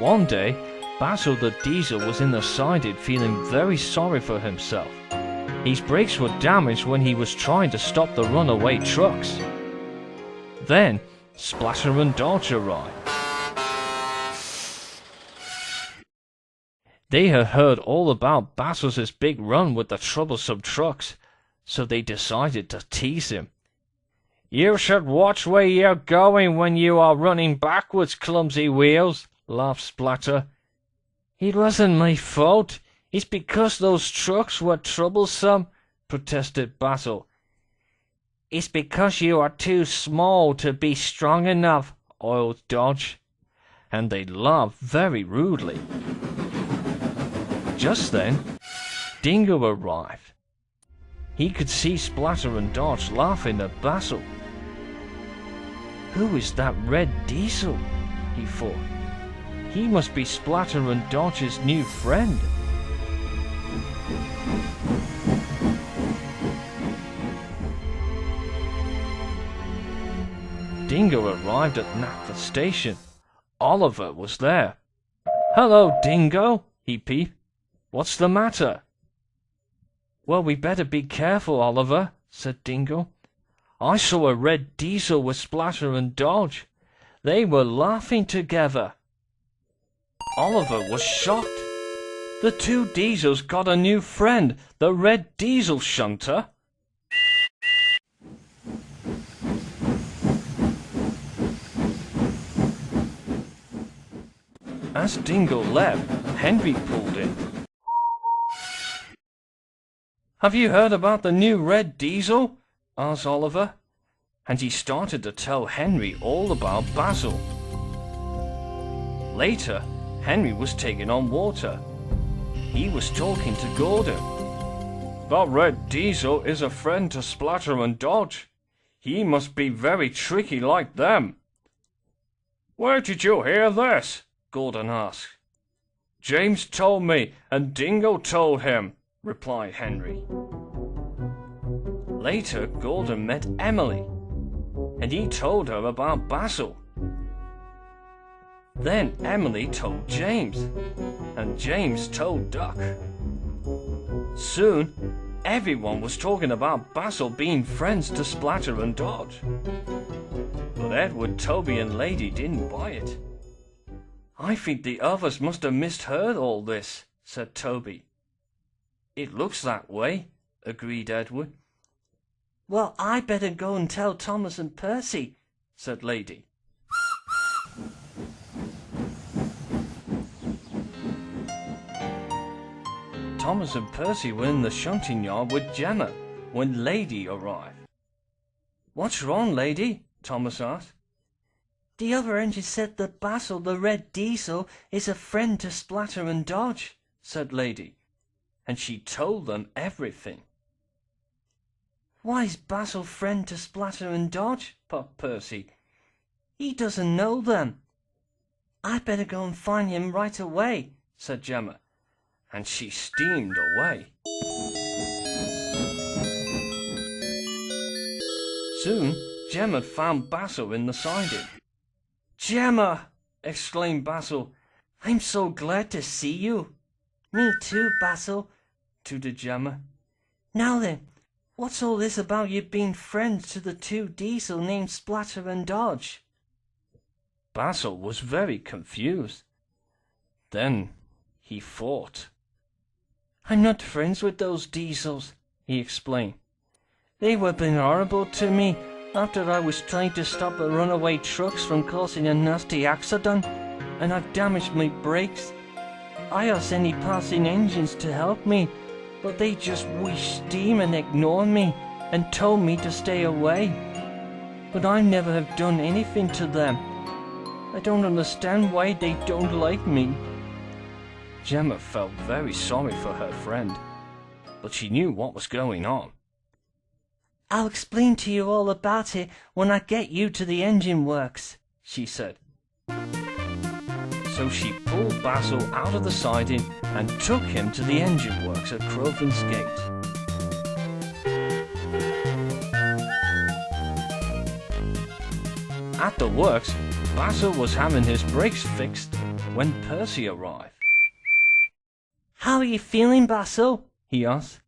One day, Basil the Diesel was in the siding feeling very sorry for himself. His brakes were damaged when he was trying to stop the runaway trucks. Then, Splatter and Dodge arrived. They had heard all about Basil's big run with the troublesome trucks, so they decided to tease him. "You should watch where you're going when you are running backwards, clumsy wheels," laughed Splatter. "It wasn't my fault. It's because those trucks were troublesome," protested Basil. "It's because you are too small to be strong enough," oiled Dodge. And they laughed very rudely. Just then, Dingo arrived. He could see Splatter and Dodge laughing at Basil. "Who is that red diesel?" he thought. "He must be Splatter and Dodge's new friend." Dingo arrived at the station. Oliver was there. "Hello, Dingo," he peeped. "What's the matter?" "Well, we better be careful, Oliver," said Dingo. "I saw a red diesel with Splatter and Dodge. They were laughing together." Oliver was shocked. The two diesels got a new friend, the red diesel shunter. As Dingo left, Henry pulled in. "Have you heard about the new red diesel?" asked Oliver, and he started to tell Henry all about Basil. Later, Henry was taking on water. He was talking to Gordon. "That red diesel is a friend to Splatter and Dodge. He must be very tricky like them." "Where did you hear this?" Gordon asked. "James told me, and Dingo told him," replied Henry. Later, Gordon met Emily, and he told her about Basil. Then Emily told James, and James told Duck. Soon, everyone was talking about Basil being friends to Splatter and Dodge. But Edward, Toby, and Lady didn't buy it. "I think the others must have misheard all this," said Toby. "It looks that way," agreed Edward. "Well, I better go and tell Thomas and Percy," said Lady. Thomas and Percy were in the shunting yard with Gemma when Lady arrived. "What's wrong, Lady?" Thomas asked. "The other engine said that Basil the red diesel is a friend to Splatter and Dodge," said Lady, and she told them everything. "Why is Basil friend to Splatter and Dodge?" puffed Percy. "He doesn't know them." "I'd better go and find him right away," said Gemma, and she steamed away. Soon, Gemma found Basil in the siding. "Gemma!" exclaimed Basil. "I'm so glad to see you." "Me too, Basil," tooted Gemma. "Now then, what's all this about you being friends to the two diesel named Splatter and Dodge?" Basil was very confused. Then he thought. "I'm not friends with those diesels," he explained. "They were being horrible to me after I was trying to stop the runaway trucks from causing a nasty accident, and I've damaged my brakes. I asked any passing engines to help me, but they just wheezed steam and ignored me and told me to stay away. But I never have done anything to them. I don't understand why they don't like me." Gemma felt very sorry for her friend, but she knew what was going on. "I'll explain to you all about it when I get you to the engine works," she said. So she pulled Basil out of the siding and took him to the engine works at Crovan's Gate. At the works, Basil was having his brakes fixed when Percy arrived. "How are you feeling, Bassel?" he asked.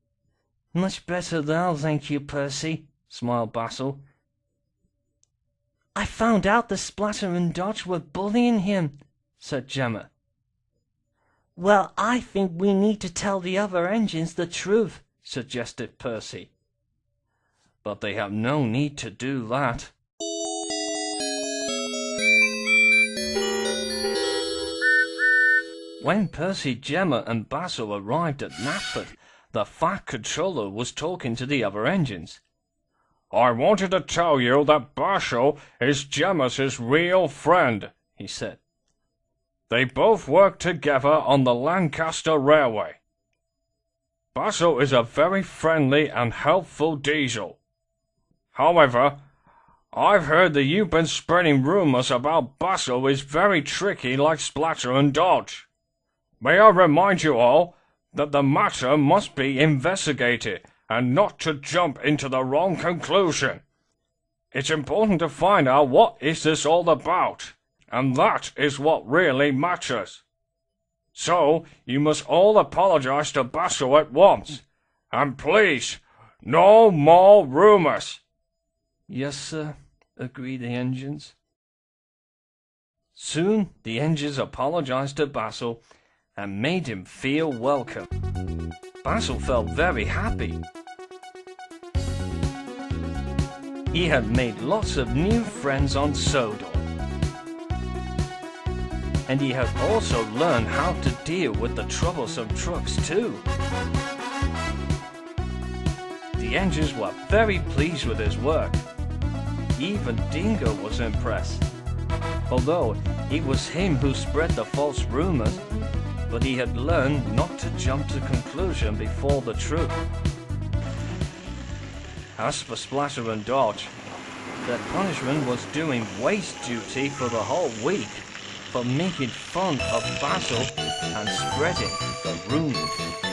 "Much better now, thank you, Percy," smiled Bassel. "I found out the Splatter and Dodge were bullying him," said Gemma. "Well, I think we need to tell the other engines the truth," suggested Percy. "But they have no need to do that." When Percy, Gemma and Basil arrived at Knapford, the Fat Controller was talking to the other engines. "I wanted to tell you that Basil is Gemma's real friend," he said. "They both work together on the Lancaster Railway. Basil is a very friendly and helpful diesel. However, I've heard that you've been spreading rumours about Basil is very tricky like Splatter and Dodge. May I remind you all that the matter must be investigated and not to jump into the wrong conclusion. It's important to find out what is this all about, and that is what really matters. So you must all apologize to Basil at once, and please, no more rumours." "Yes, sir," agreed the engines. Soon the engines apologized to Basil and made him feel welcome. Basil felt very happy. He had made lots of new friends on Sodor, and he had also learned how to deal with the troublesome trucks too. The engines were very pleased with his work. Even Dingo was impressed, although it was him who spread the false rumors, but he had learned not to jump to conclusion before the truth. As for Splatter and Dodge, their punishment was doing waste duty for the whole week for making fun of Basil and spreading the rumors.